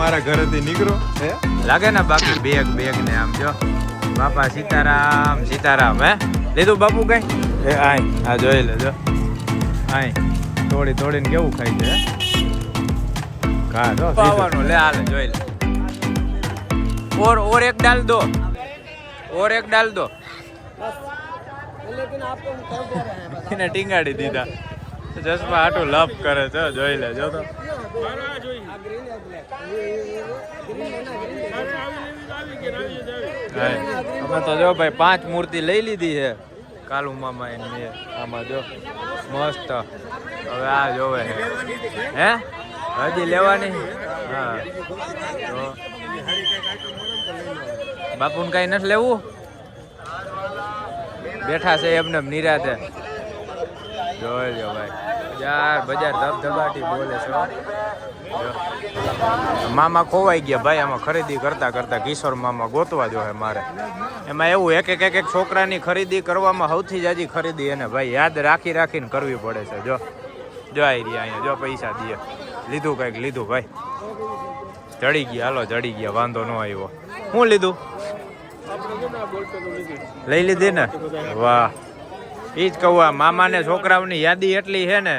મારા ઘરેથી નીકળો હે લાગે ને બાકી બેગ ને આમ જો બાપા સીતારામ સીતારામ હે લીધું બાપુ કઈ એ આય આ જોઈ લેજો આય તોડીને કેવું ખાય છે કાઢો પાવાનો લે હાલે જોઈ લે और एक डाल दो और एक डाल दो लेकिन आपको क्या कह रहे हैं એને ટીંગાડી દીધા ચશ્મા આટો લપ કરે છે જોઈ લે જો તો અમે તો જો ભાઈ 5 મૂર્તિ લઈ લીધી છે કાલુ મામા એની આમાં જો મસ્ત હવે આ જોવે હે હજી લેવાની હા તો બાપુ ને કઈ નથી લેવું બેઠા છે એમને નિરાતે જોઈ લો ભાઈ બજાર ધબધબાટી બોલે છે મામા ખોવાઈ ગયા ભાઈ આમાં ખરીદી કરતા કિશોર મામા ગોતવા જોઈએ મારે એમાં એવું એક છોકરાની ખરીદી કરવામાં સૌથી જાજી ખરીદી એને ભાઈ યાદ રાખીને કરવી પડે છે જો આવી રહ્યા અહીંયા જો પૈસા દે લીધું કંઈક લીધું ભાઈ ચડી ગયા હાલો ચડી ગયા વાંધો ન આવ્યો શું લીધું લઈ લીધી ને વાહ એ જ કહું આ મામાને છોકરાઓની યાદી એટલી છે ને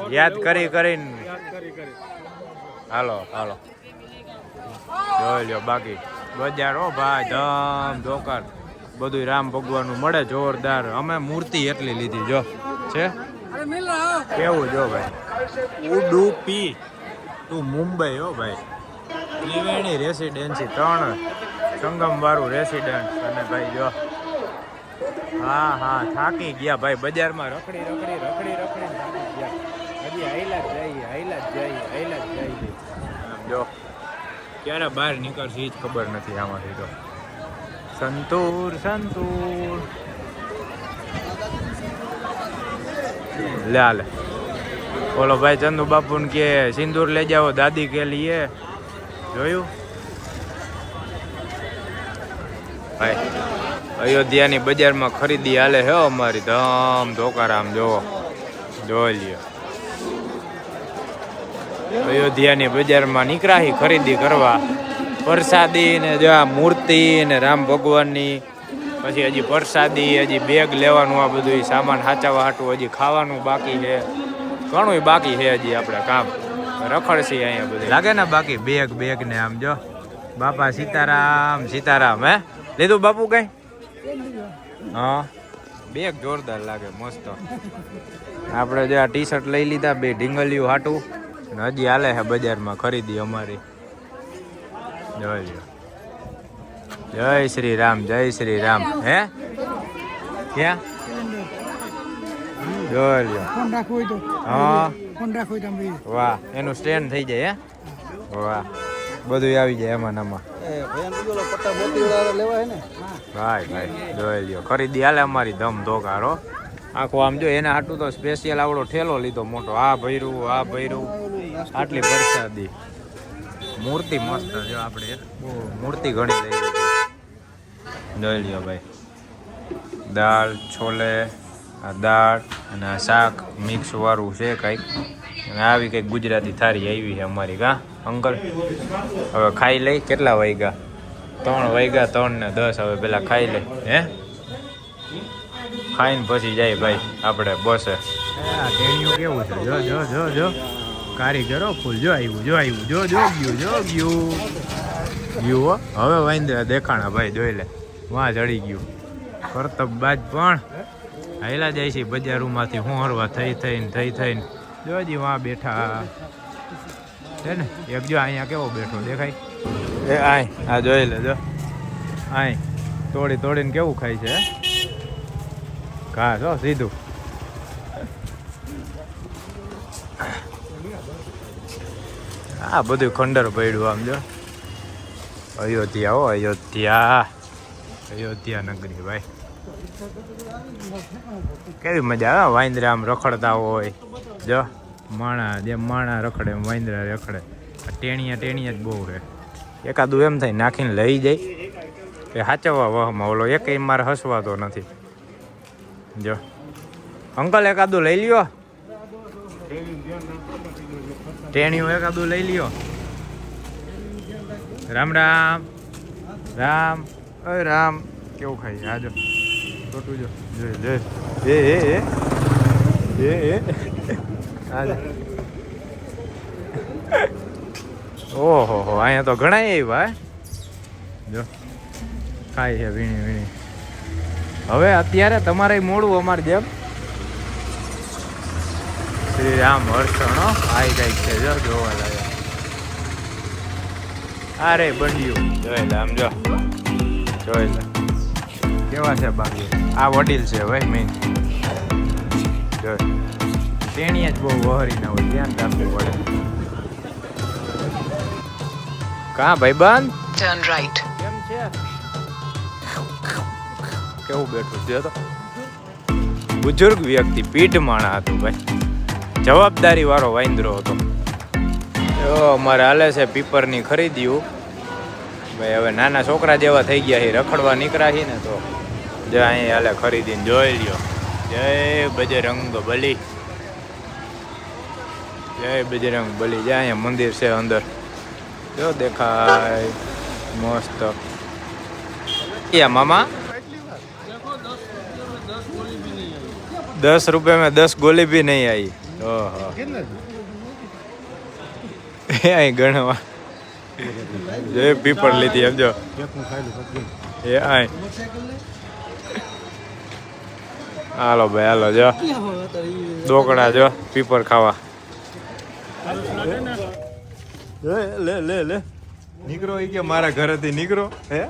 યાદ કરીને હાલો જોઈ લ્યો બાકી બજાર હો ભાઈ ધમ ધોકાર બધું રામ ભગવાનનું મળે જોરદાર અમે મૂર્તિ એટલી લીધી જો છે કેવું જો ભાઈ ઉડુપી તું મુંબઈ હો ભાઈ ત્રિવેણી રેસિડેન્સી 3 સંગમ વાળું રેસિડેન્ટ અને ભાઈ જો હા થાકી ગયા ભાઈ બજારમાં રખડી થાકી ગયા હજી હાઈલા જ જઈએ જો ક્યારે બહાર નીકળશે એ જ ખબર નથી આમાંથી તો સંતૂર લે બોલો ભાઈ ચંદુ બાપુ ને કે સિંદૂર ले जाओ दादी के लिए જોયું ભાઈ અયોધ્યાની બજારમાં ખરીદી હાલે હે અમારી ધમ ધોકારામ જોઈ લ્યો અયોધ્યાની બજારમાં નીકળાહી ખરીદી કરવા પ્રસાદી ને જો આ મૂર્તિ ને રામ ભગવાનની પછી હજી પ્રસાદી હજી બેગ લેવાનું આ બધું સામાન સાચવવા હાટું હજી ખાવાનું બાકી છે ઘણું બાકી છે હજી આપણે કામ રખડશી અહીંયા બધું લાગે ને બાકી બેગ ને આમ જો બાપા સીતારામ હે લીધું બાપુ કઈ હા બેગ જોરદાર લાગે મસ્ત આપણે જો આ ટી-શર્ટ લઈ લીધા 2 ઢીંગલીઓ હાટું હજી હાલે છે બજારમાં ખરીદી અમારી જોઈ લો જય શ્રી રામ હે ક્યાં જોઈ લો હા વાહ એનું સ્ટેન્ડ થઈ જાય હે વાહ બધું આવી જાય એમાં ભાઈ જોઈ લ્યો ખરીદી હાલે અમારી ધમ ધોકારો આખો આમ જો એના હાટું તો સ્પેશિયલ આવડો ઠેલો લીધો મોટો આ ભર્યું આટલી પ્રસાદી મૂર્તિ મસ્ત જો આપણે મૂર્તિ ઘણી લઈ લીધી જોઈ લ્યો ભાઈ દાળ છોલે આ દાળ અને આ શાક મિક્સ વાળું છે કંઈક અને આવી કંઈક ગુજરાતી થાળી આવી છે અમારી કા અંકલ હવે ખાઈ લઈ કેટલા વાગ્યા 3 વાગ્યા 3 ને 10 હવે પેલા ખાઈ લઈ હે ખાઈને પછી જાય ભાઈ આપણે બસે ટેણીયું કેવું છે જો કારીગરો ફૂલ જો આવ્યું ગયું હવે વાંદરા દેખાણા ભાઈ જોઈ લે વાં ચડી ગયું કરતબબાજ પણ હાઈલા જાય છે બજારોમાંથી હું હરવા થઈને જોજી વાં બેઠા છે ને એક જો અહીંયા કેવો બેઠો દેખાય એ આય આ જોઈ લે જો આય તોડીને કેવું ખાય છે ઘાસ હો સીધું આ બધું ખંડર પડ્યું આમ જો અયોધ્યા નગરી ભાઈ કેવી મજા આવે વાંદરા આમ રખડતા હોય જો માણા રખડે એમ વાંદરા રખડે ટેણીયા જ બહુ છે એકાદું એમ થાય નાખીને લઈ જાય કે સાચવવા વહમાં ઓલો એક મારે હસવાતો નથી જો અંકલ એકાદું લઈ લ્યો ટેણીયું એકાદું લઈ લ્યો રામ રામ રામ અરે રામ કેવું ખાઈ આજો ટોટું જો એ આજો ઓહો હો અહીંયા તો ઘણા આવ્યા જો ખાઈ છે વીણી વીણી હવે અત્યારે તમારે મોડું અમારે જેમ શ્રી રામ હર્ષણો આઈ કઈક છે જો જોવા લાગ્યા અરે બન્યું જોઈ લે આમ જો જોઈ લે કેવા છે બાકી આ વડીલ છે ભાઈ મેન જોઈ તેણીએ જ બહુ વહરી ના હોય ધ્યાન રાખવું પડે કા ભાઈબંધ Turn right. કેમ છે કેવું બેઠું છે તો બુજુર્ગ વ્યક્તિ પીઠ માણા હતું ભાઈ જવાબદારી વાળો વાંદરો હતો અમારે હાલે છે પીપરની ખરીદ્યું ભાઈ હવે નાના છોકરા જેવા થઈ ગયા છે રખડવા નીકળ્યા છે ને તો જે અહીં હાલે ખરીદીને જોઈ લ્યો જય બજરંગ બલી જય બજરંગ બલી જય અહીંયા મંદિર છે અંદર જો દેખાય મસ્ત क्या मामा 10 रुपए में 10 गोली भी नहीं आई ओहो અહીં ગણવા જે પીપર લીધી સમજો એ આય હાલો ભાઈ હાલો જો દોકડા જો પીપર ખાવા લે લે લે નીકળો એ કે મારા ઘરેથી નીકળો હે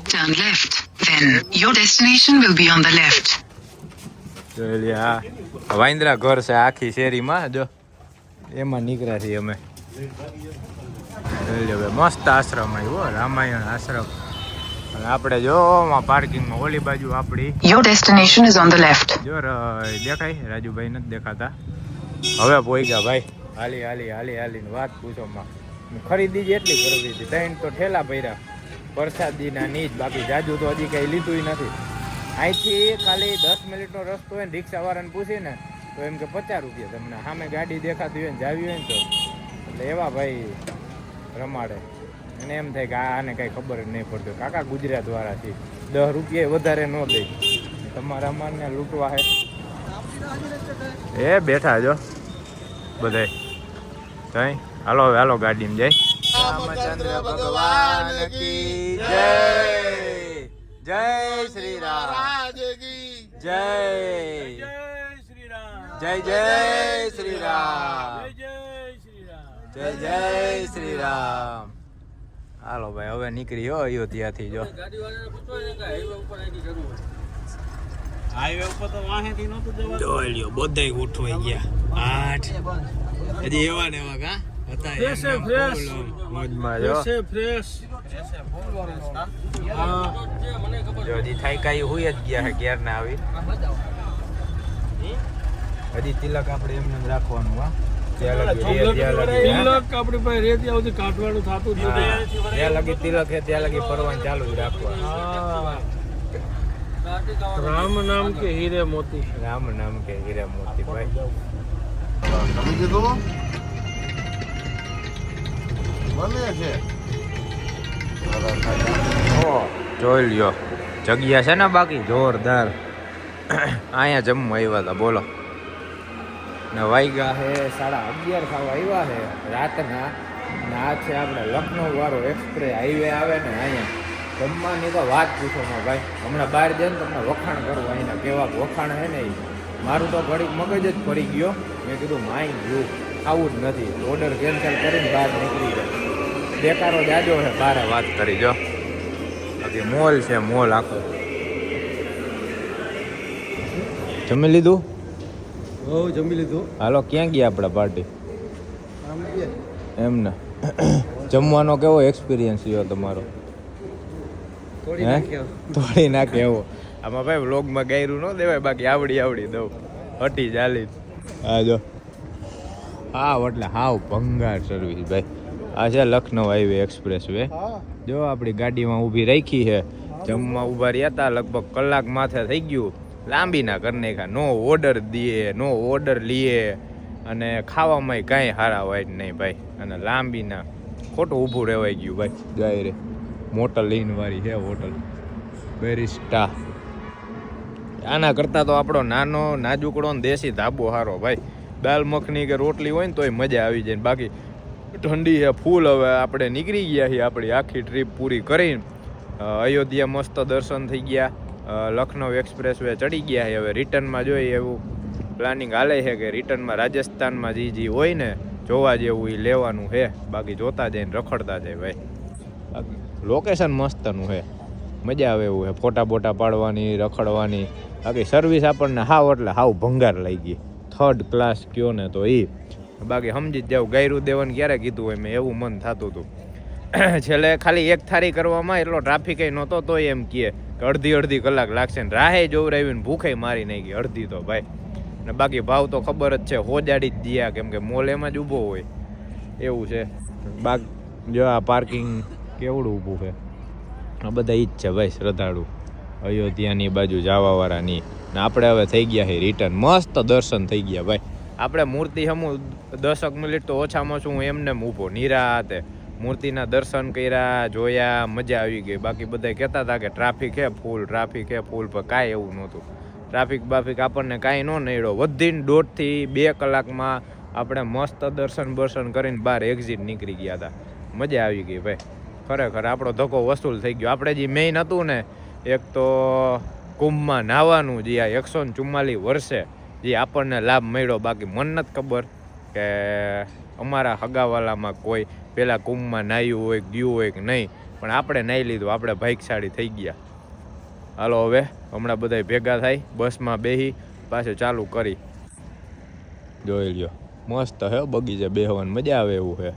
Turn left. Then your destination will be on the left. વાંદરા ઘર છે આખી શેરીમાં જો એમાં નીકળ્યા છીએ અમે મસ્ત આશ્રમ આવ્યો રામાયણ આશ્રમ અને આપણે જો પાર્કિંગમાં ઓલી બાજુ આપણી Your destination is on the left. જો દેખાય રાજુભાઈ નથી દેખાતા હવે પોઈગા ભાઈ હાલી હાલી હાલી હાલીને વાત પૂછોમાં ખરીદી જ એટલી કરવી હતી ત્રણ તો ઠેલા ભર્યા વરસાદીના નીચ બાકી જાજુ તો હજી કઈ લીધું નથી અહીંથી ખાલી 10 મિનિટનો રસ્તો હોય ને રિક્ષાવાળાને પૂછીને તો એમ કે 50 રૂપિયા તમને સામે ગાડી દેખાતી હોય ને જાવી હોય ને તો એટલે એવા ભાઈ રમાડે અને એમ થાય કે આને કઈ ખબર જ નહીં પડતી કાકા ગુજરાત વાળા છે 10 રૂપિયા વધારે ન દે તમારા અમારને લૂંટવા હે એ બેઠા જો બધાય કઈ હાલો હાલો ગાડીમાં જાય રામચંદ્ર ભગવાન કી જય જય શ્રી રામ જય જય જય શ્રી રામ જય જય શ્રી રામ હાલો ભાઈ હવે નીકળી હો અયોધ્યાથી જો હાઈવે ઉપર તો વાહેથી નહોતું જવાનું જોઈ લ્યો બધાય ઉઠવાઈ ગયા 8 હજી એવા ને એવા કા હતા ફ્રેશ મોજમાં જો ફ્રેશ જો હજી થાય કાઈ હોય જ ગયા હે ક્યાર ના આવી હજી તિલક આપણે એમને જ રાખવાનું હા ત્યાં આપણી પાસે રે ત્યાં સુધી કાઢવાનું થતું જ નથી ત્યાં લગી તિલક હે ત્યાં લગી ફરવાનું ચાલુ જ રાખવાનું રામ નામ કે હીરે મોતી રામ નામ કે હીરે મોતી ભાઈ જોઈ લ્યો જગ્યા છે ને બાકી જોરદાર અહીંયા જમવા આવ્યા હતા બોલો ને વાગ્યા છે 11:30 ખાવા આવ્યા છે રાતના ને આ છે આપણે લખનઉ વાળો એક્સપ્રેસ હાઈવે આવે ને અહીંયા જમવાની તો વાત પૂછો માં ભાઈ હમણાં બહાર જાય ને તમને વખાણ કરવું અહીંના કેવા વખાણ છે ને મારું તો ઘડીક મગજ જ પડી ગયો મેં કીધું માઈ ગયું આવું જ નથી ઓર્ડર કેન્સલ કરીને બહાર નીકળી જાય બેકારો જાજો છે બારે વાત કરી જો બાકી મોલ છે મોલ આખો જમી લીધું જમી લીધું હાલો ક્યાં ગયા આપણે પાર્ટી એમ ને જમવાનો કેવો એક્સપિરિયન્સ રહ્યો તમારો તોડી નાખે એવો આમાં ભાઈ વ્લોગમાં ગાયરું ન દેવાય બાકી આવડી દઉં હટી ચાલી હા જો હા એટલે હાવ ભંગાર સર્વિસ ભાઈ આ છે લખનઉ હાઈવે એક્સપ્રેસ વે જો આપણી ગાડીમાં ઊભી રાખી છે જમવા ઊભા રહ્યા હતા લગભગ કલાક માથે થઈ ગયું લાંબી ના કરી નાખ્યા નો ઓર્ડર દઈએ નો ઓર્ડર લઈએ અને ખાવામાં કાંઈ સારા હોય જ નહીં ભાઈ અને લાંબીના ખોટું ઊભું રહેવાઈ ગયું ભાઈ. જાય મોટલ લીન વાળી છે હોટલ બેરિસ્ટા. આના કરતાં તો આપણો નાનો નાજુકડો ને દેશી ધાબો સારો ભાઈ. દાલ મખની કે રોટલી હોય ને તોય મજા આવી જાય. બાકી ઠંડી છે ફૂલ. હવે આપણે નીકળી ગયા છીએ આપણી આખી ટ્રીપ પૂરી કરીને. અયોધ્યા મસ્ત દર્શન થઈ ગયા. લખનઉ એક્સપ્રેસ વે ચડી ગયા છે. હવે રિટર્નમાં જોઈએ એવું પ્લાનિંગ હાલે છે કે રિટર્નમાં રાજસ્થાનમાં જે હોય ને જોવા જેવું એ લેવાનું છે. બાકી જોતા જઈને રખડતા જાય ભાઈ. બાકી લોકેશન મસ્તનું છે, મજા આવે એવું છે. ફોટા બોટા પાડવાની, રખડવાની. બાકી સર્વિસ આપણને હાવ એટલે હાવ ભંગાર લઈ ગઈ. 3rd ક્લાસ કયો ને તો એ. બાકી સમજી જ જાવ ગાયરું દેવાનું ક્યારે કીધું હોય મેં એવું મન થતું હતું. છેલ્લે ખાલી એક થારી કરવામાં એટલો ટ્રાફિક નહોતો તોય એમ કહે કે અડધી કલાક લાગશે ને રાહે જોવરાવીને ભૂખે મારી નાખી અડધી તો ભાઈ. ને બાકી ભાવ તો ખબર જ છે, હોજાડી જ દિયા કેમ કે મોલ એમાં જ ઊભો હોય એવું છે. બાકી જો આ પાર્કિંગ કેવડું ઊભું છે. આ બધા ઈ જ છે ભાઈ શ્રદ્ધાળુ અયોધ્યાની બાજુ જવાવાળાની. ને આપણે હવે થઈ ગયા છે રિટર્ન. મસ્ત દર્શન થઈ ગયા ભાઈ. આપણે મૂર્તિ હમું 10 મિનિટ તો ઓછામાં ઓછું હું એમને ઊભો નિરાતે મૂર્તિના દર્શન કર્યા, જોયા, મજા આવી ગઈ. બાકી બધા કહેતા હતા કે ટ્રાફિક છે ફૂલ પણ કાંઈ એવું નહોતું. ટ્રાફિક બાફિક આપણને કાંઈ ન નડ્યો. વધીને 1.5 થી 2 કલાકમાં આપણે મસ્ત દર્શન કરીને બહાર એક્ઝિટ નીકળી ગયા હતા. મજા આવી ગઈ ભાઈ. ખરેખર આપણો ધક્કો વસૂલ થઈ ગયો. આપણે જે મેઇન હતું ને એક તો કુંભમાં નાહવાનું જે આ 144 વર્ષે જે આપણને લાભ મળ્યો. બાકી મને નથી ખબર કે અમારા હગાવાલામાં કોઈ પહેલાં કુંભમાં નાહ્યું હોય, ગયું હોય કે નહીં, પણ આપણે નાહી લીધું. આપણે ભાગ્યશાળી થઈ ગયા. હાલો હવે હમણાં બધા ભેગા થાય બસમાં બેસી પાછું ચાલુ કરી. જોઈ લ્યો મસ્ત હે બગીચે બેસવાની મજા આવે એવું છે.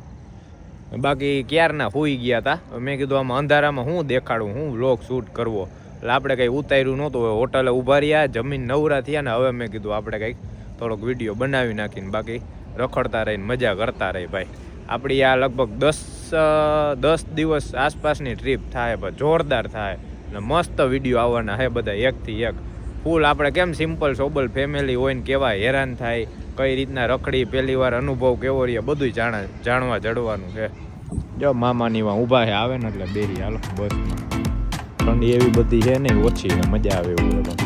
બાકી ક્યારના સૂઈ ગયા હતા. મેં કીધું આમાં અંધારામાં હું દેખાડું, હું વ્લોગ શૂટ કરવો. એટલે આપણે કંઈ ઉતાર્યું નહોતું. હોટલે ઊભા રહ્યા, જમીન નવરા થયા ને હવે મેં કીધું આપણે કંઈક થોડોક વિડીયો બનાવી નાખીને બાકી રખડતા રહીને મજા કરતા રહી ભાઈ. આપણી આ લગભગ 10 દિવસ આસપાસની ટ્રીપ થાય પણ જોરદાર થાય ને મસ્ત વિડીયો આવવાના છે બધા એકથી એક ફૂલ. આપણે કેમ સિમ્પલ સોબલ ફેમિલી હોય ને કેવા હેરાન થાય, કઈ રીતના રખડી, પહેલી વાર અનુભવ કેવો રહે બધું જાણવા જડવાનું છે. જો મામાની વા ઊભા છે, આવે ને એટલે બેરી હાલો બસમાં. ઠંડી એવી બધી છે ને ઓછી છે, મજા આવે એવું.